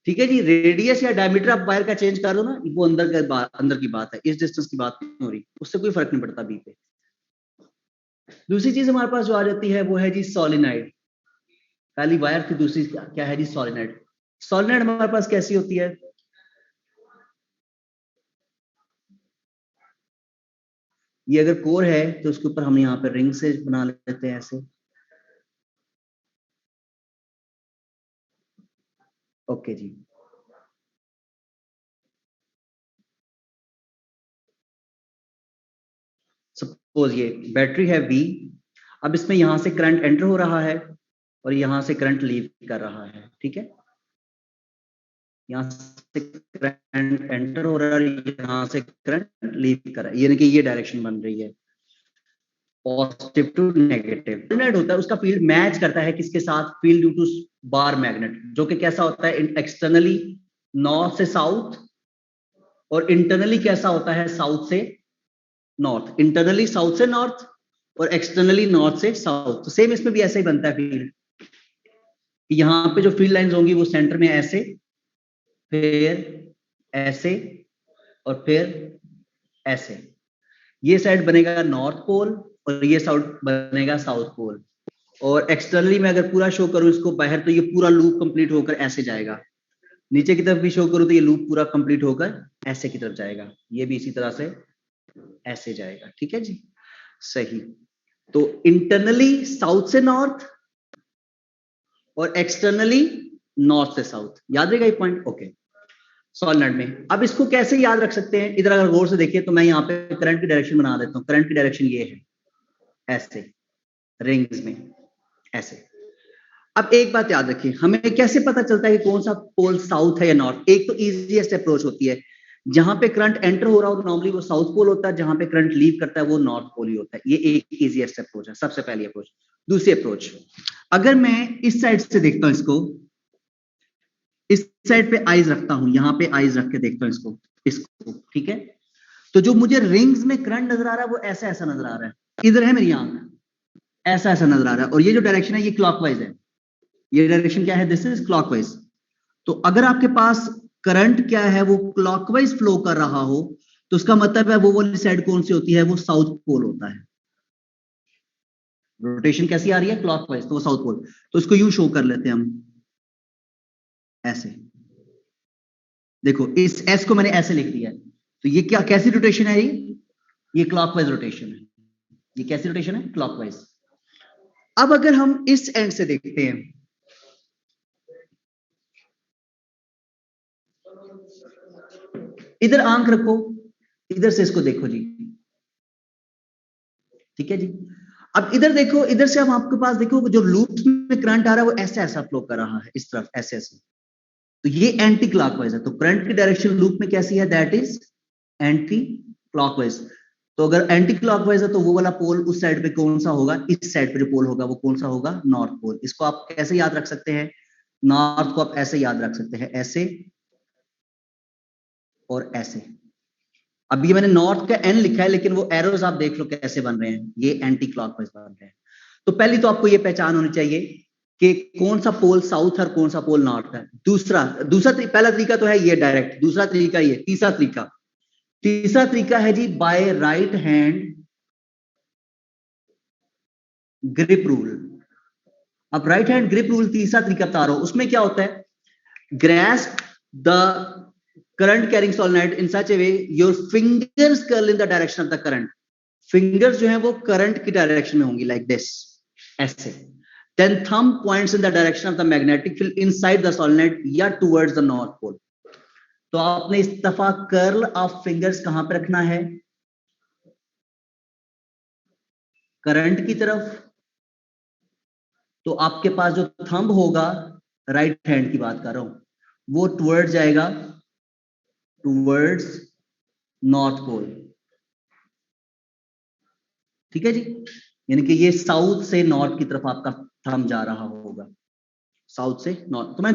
ठीक है जी, रेडियस या डायमीटर ऑफ वायर का चेंज कर दो ना, वो अंदर की बात है, इस डिस्टेंस की बात नहीं हो रही, उससे कोई फर्क नहीं पड़ता बी पे। दूसरी चीज हमारे पास जो आ जाती है वो है जी सोलिनाइड। पहली वायर थी, दूसरी क्या है जी सोलिनाइड। सोलिनाइड हमारे पास कैसी होती है, ये अगर कोर है तो उसके ऊपर हम यहाँ पे रिंग से बना लेते हैं ऐसे। ओके जी, सपोज ये बैटरी है V, अब इसमें यहां से करंट एंटर हो रहा है और यहां से करंट लीव कर रहा है, ठीक है। यहाँ से करंट एंटर हो रहा है, यहाँ से करंट लीव कर रहा है, यानी कि ये डायरेक्शन बन रही है पॉजिटिव टू नेगेटिव। मैग्नेट होता है उसका फील्ड मैच करता है किसके साथ, field due to bar magnet, जो कि कैसा होता है एक्सटर्नली नॉर्थ से साउथ और इंटरनली कैसा होता है साउथ से नॉर्थ। इंटरनली साउथ से नॉर्थ और एक्सटर्नली नॉर्थ से साउथ। तो सेम इसमें भी ऐसे ही बनता है फील्ड, यहाँ पे जो फील्ड लाइंस होंगी वो सेंटर में ऐसे, फिर ऐसे और फिर ऐसे। ये साइड बनेगा नॉर्थ पोल और ये साइड बनेगा साउथ पोल। और एक्सटर्नली में अगर पूरा शो करूं इसको बाहर तो ये पूरा लूप कंप्लीट होकर ऐसे जाएगा। नीचे की तरफ भी शो करूं तो ये लूप पूरा कंप्लीट होकर ऐसे की तरफ जाएगा। ये भी इसी तरह से ऐसे जाएगा, ठीक है जी, सही। तो इंटरनली साउथ से नॉर्थ और एक्सटर्नली नॉर्थ से साउथ, याद रहेगा ये पॉइंट, ओके। सोलेनॉइड में अब इसको कैसे याद रख सकते हैं, इधर अगर गौर से देखिए तो मैं यहाँ पे करंट की डायरेक्शन बना देता हूँ। करंट की डायरेक्शन ये है ऐसे, रिंग्स में ऐसे। अब एक बात याद रखिए, हमें कैसे पता चलता है कि कौन सा पोल साउथ है या नॉर्थ। एक तो इजीएस्ट अप्रोच होती है, जहां पे करंट एंटर हो रहा हो तो नॉर्मली वो साउथ पोल होता है, जहां पे करंट लीव करता है वो नॉर्थ पोल ही होता है। ये एक इजीएस्ट अप्रोच है, सबसे पहली अप्रोच। दूसरी अप्रोच, अगर मैं इस साइड से देखता हूं इसको, इस साइड पे आईज रखता हूं, यहां पे आईज रख के देखता हूं इसको, ठीक है। तो जो मुझे रिंग्स में करंट नजर आ रहा है वो ऐसा ऐसा नजर आ रहा है, इधर है मेरी आंख, ऐसा ऐसा नजर आ रहा है। और ये जो डायरेक्शन है ये क्लॉकवाइज है, ये डायरेक्शन क्या है, दिस इज क्लॉकवाइज। तो अगर आपके पास करंट क्या है वो क्लॉकवाइज फ्लो कर रहा हो तो उसका मतलब है वो वाली साइड कौन सी होती है, वो साउथ पोल होता है। रोटेशन कैसी आ रही है, क्लॉकवाइज, तो वो साउथ पोल। तो इसको यूं शो कर लेते हैं हम ऐसे, देखो इस एस को मैंने ऐसे लिख दिया। तो ये क्या, कैसी रोटेशन है ये क्लॉकवाइज रोटेशन है। ये कैसी रोटेशन है, क्लॉकवाइज। अब अगर हम इस एंड से देखते हैं, इधर आंख रखो, इधर से इसको देखो जी, ठीक है जी। अब इधर देखो, इधर से हम आपके पास देखो जो लूप में करंट आ रहा है वो ऐसा ऐसा फ्लो कर रहा है इस तरफ, ऐसे ऐसे। तो ये एंटी क्लॉकवाइज है। तो करंट की डायरेक्शन लूप में कैसी है, दैट इज एंटी क्लॉकवाइज। तो अगर एंटी क्लॉकवाइज है तो वो वाला पोल उस साइड पे कौन सा होगा, इस साइड पे जो पोल होगा वो कौन सा होगा, नॉर्थ पोल। इसको आप कैसे याद रख सकते हैं, नॉर्थ को आप ऐसे याद रख सकते हैं, ऐसे और ऐसे। अब ये मैंने नॉर्थ का एन लिखा है लेकिन वो एरोज आप देख लो कैसे बन रहे हैं, ये एंटी क्लॉकवाइज बन रहे हैं। तो पहली तो आपको ये पहचान होनी चाहिए कि कौन सा पोल साउथ और कौन सा पोल नॉर्थ है। पहला तरीका तो है ये डायरेक्ट, दूसरा तरीका ये, तीसरा तरीका है जी by right hand grip rule. अब राइट हैंड ग्रिप रूल तीसरा तरीका बता रहा हूं, उसमें क्या होता है, grasp the current carrying solenoid in such a way your fingers curl in the direction of the current। Fingers जो है वो करंट की डायरेक्शन में होंगी, लाइक दिस, ऐसे। then thumb points in the direction of the magnetic field inside the solenoid या towards the north pole। तो आपने इस दफा कर्ल ऑफ फिंगर्स कहां पर रखना है, करंट की तरफ। तो आपके पास जो थंब होगा, राइट हैंड की बात कर रहा हूं, वो टुवर्ड्स जाएगा, टुवर्ड्स नॉर्थ पोल, ठीक है जी। यानी कि ये साउथ से नॉर्थ की तरफ आपका थंब जा रहा होगा, साउथ से नॉर्थ। तो मैं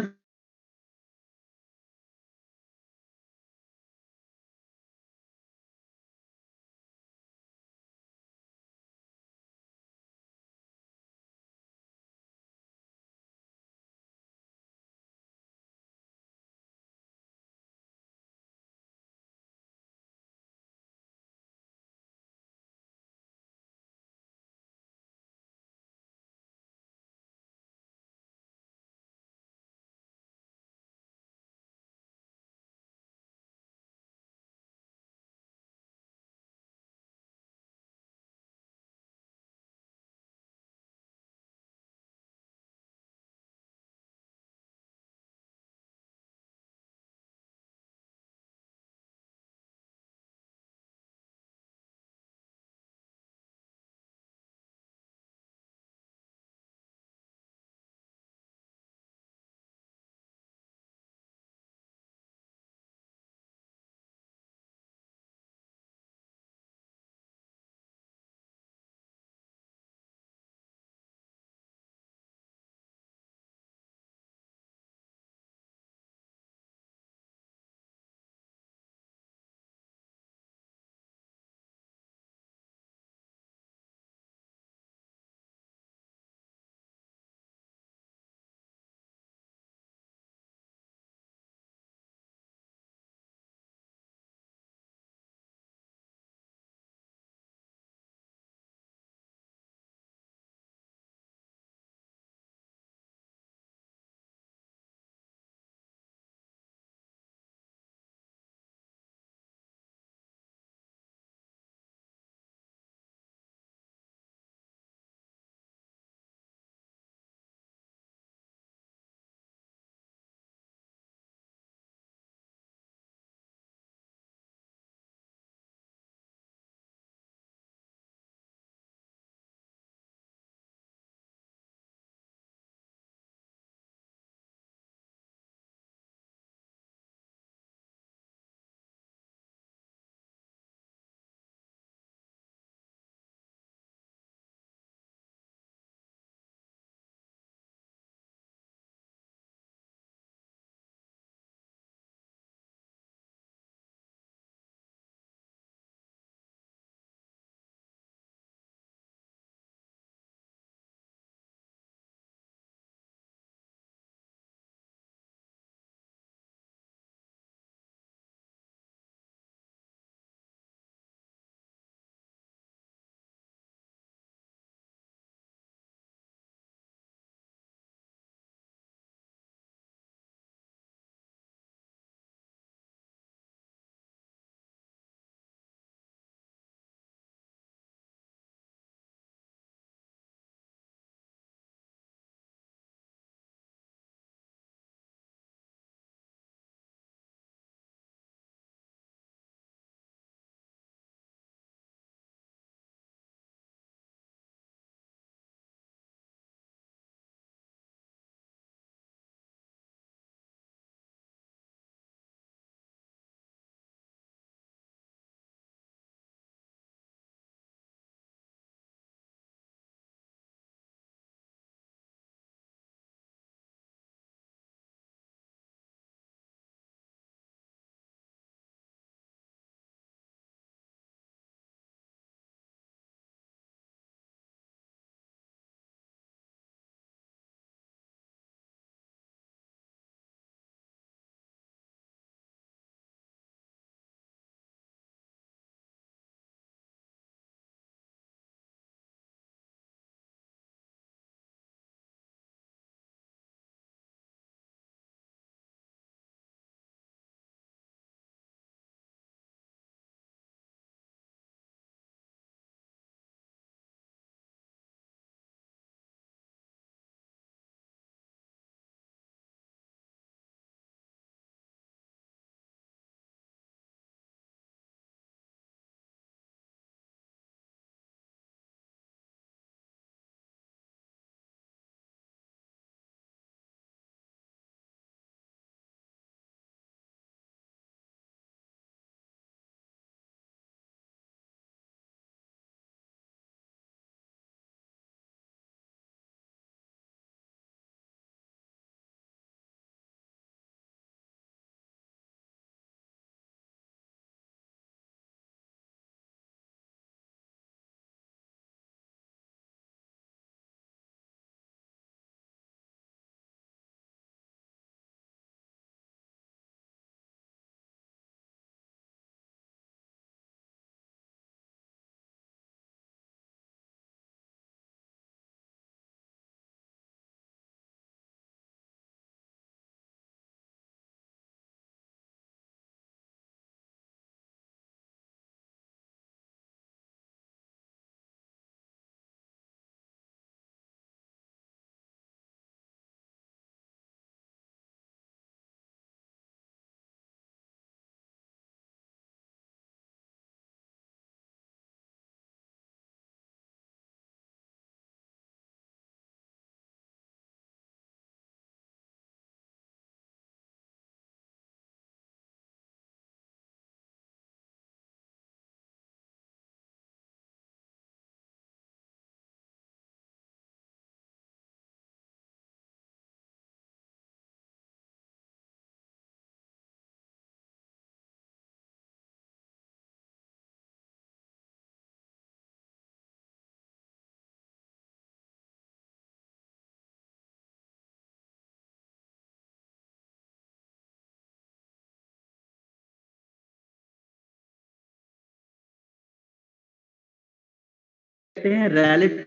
कहते हैं relative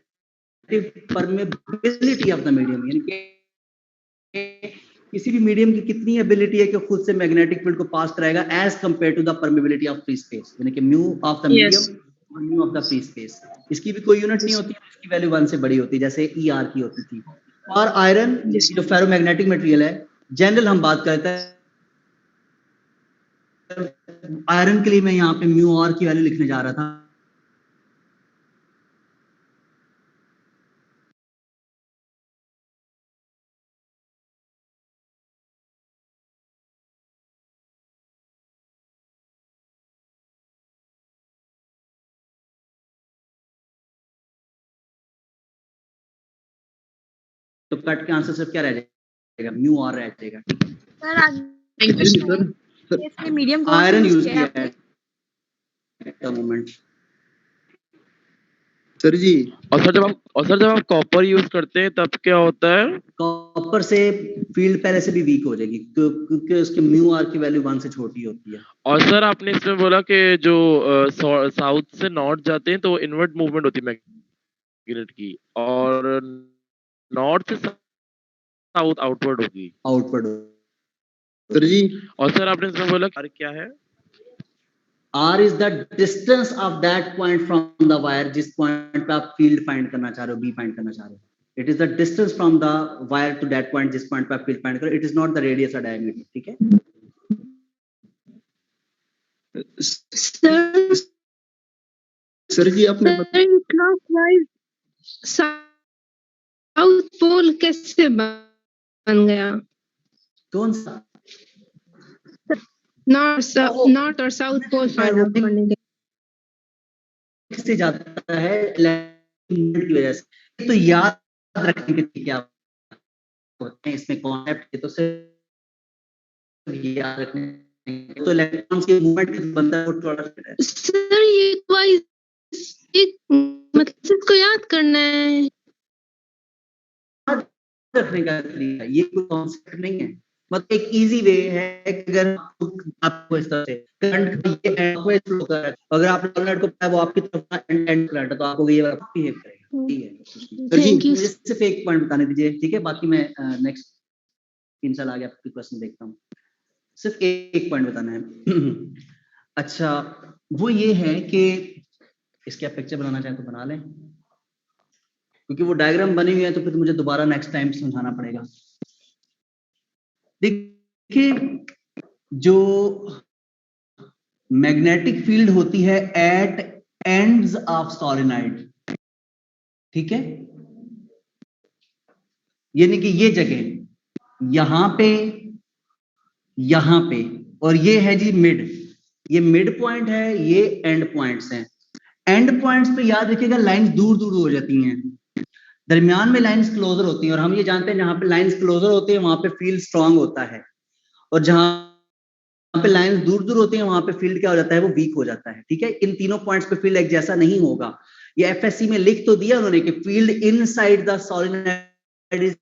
permeability of the medium, यानी कि किसी भी मीडियम की कितनी एबिलिटी है कि खुद से मैग्नेटिक फील्ड को पास कराएगा as compare to the permeability of free space, यानी कि म्यू ऑफ द मीडियम और mu of the free space. इसकी भी कोई यूनिट नहीं होती, इसकी वैल्यू 1 से बड़ी होती है, जैसे ER की होती थी। और आयरन जो फेरोमैग्नेटिक मटेरियल है, जनरल हम बात करते हैं आयरन के लिए, मैं यहाँ पे म्यू आर की वैल्यू लिखने जा रहा था। तो कट के आंसर सिर्फ क्या रह जाएगा, म्यू आर रह जाएगा। सर इसमें मीडियम आयरन यूज किया है एट द मोमेंट सर जी। और सर जब आप कॉपर यूज करते हैं तब क्या होता है? कॉपर से फील्ड पहले से भी वीक हो जाएगी क्योंकि उसके म्यू आर की वैल्यू 1 से छोटी होती है। और सर आपने इसमें बोला कि जो साउथ से नॉर्थ जाते हैं तो इनवर्ट मूवमेंट होती है मैग्नेट की, और नॉर्थ से साउथ आउटवर्ड होगी। सर जी। और सर आपने इसमें बोला R क्या है? R is the distance of that point from the wire, जिस पॉइंट पे आप फील्ड फाइंड करना चाह रहे हो, B फाइंड करना चाह रहे हो। It is the distance from the wire to that point, जिस पॉइंट पे आप फील्ड फाइंड करो। It is not the radius or diameter, ठीक है? सर जी आपने क्लॉकवाइज साउथ पोल कैसे बन गया? कौन सा? नॉर्थ और साउथ पोल फाइंड आउट करने के से जाता है की वजह से। तो याद रखने के लिए क्या होते हैं इसमें कॉन्सेप्ट के, तो सिर्फ याद रखने तो इलेक्ट्रॉन्स के मूवमेंट के बनता है थोड़ा सर ये मतलब इसको याद करना है, रखने का तरीका, ये कोई कॉन्सेप्ट नहीं है। मतलब एक इजी वे है कि अगर आपको इस तरह से करंट ये क्लॉकवाइज फ्लो कर रहा है, अगर आप सॉलिनॉइड को पता है वो आपकी तरफ एंड करंट है, तो आपको ये बिहेव करेगा। ठीक है, मुझे सिर्फ एक पॉइंट बताने दीजिए, ठीक है? बाकी मैं नेक्स्ट इंशाल्लाह आगे आपके क्वेश्चन देखता हूँ। सिर्फ एक पॉइंट बताना है। अच्छा, वो ये है कि इसके आप पिक्चर बनाना चाहें तो बना लें, क्योंकि वो डायग्राम बनी हुई है तो फिर मुझे दोबारा नेक्स्ट टाइम समझाना पड़ेगा। देखिए, जो मैग्नेटिक फील्ड होती है एट एंड्स ऑफ सोलेनॉइड, ठीक है, यानी कि ये जगह यहां पे और ये है जी मिड, ये मिड पॉइंट है, ये एंड पॉइंट्स हैं। एंड पॉइंट्स पे याद रखिएगा लाइंस दूर दूर हो जाती हैं, दरमियान में लाइंस क्लोजर होती हैं, और हम ये जानते हैं जहां पे लाइंस क्लोजर होती है वहां पे फील्ड स्ट्रांग होता है, और जहां पे लाइंस दूर दूर होती हैं वहां पे फील्ड क्या हो जाता है, वो वीक हो जाता है। ठीक है, इन तीनों पॉइंट्स पे फील्ड एक जैसा नहीं होगा। ये एफएससी में लिख तो दिया उन्होंने कि field inside the solenoid is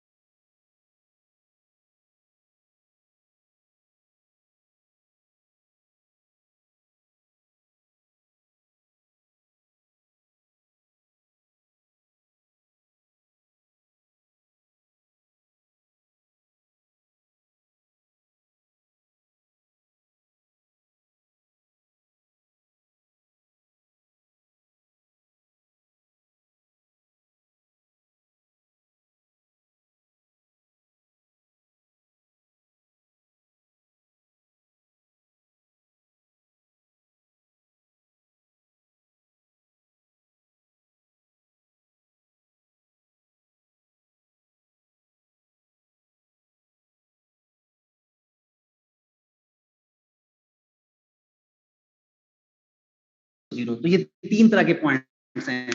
zero. तो ये तीन तरह के पॉइंट्स हैं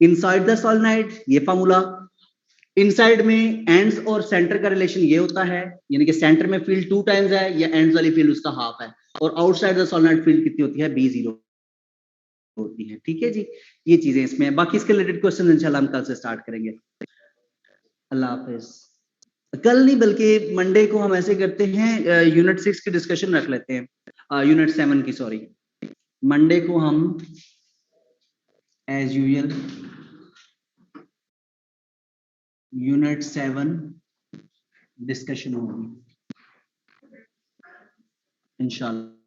इनसाइड द सोलेनॉइड, ये फार्मूला। इनसाइड में एंड्स और सेंटर का रिलेशन ये होता है, यानी कि सेंटर में फील्ड 2 टाइम्स है, या एंड्स वाली फील्ड उसका हाफ है, और आउटसाइड द सोलेनॉइड फील्ड कितनी होती है, B0 होती है। ठीक है जी, ये चीजें इसमें, बाकी इसके रिलेटेड क्वेश्चन इंशाल्लाह हम कल से स्टार्ट करेंगे। अल्लाह हाफिज। कल नहीं बल्कि मंडे को हम ऐसे करते हैं, यूनिट 6 की डिस्कशन रख लेते हैं, यूनिट 7 की, सॉरी। मंडे को हम एज यूजुअल यूनिट 7 डिस्कशन होगी इंशाल्लाह।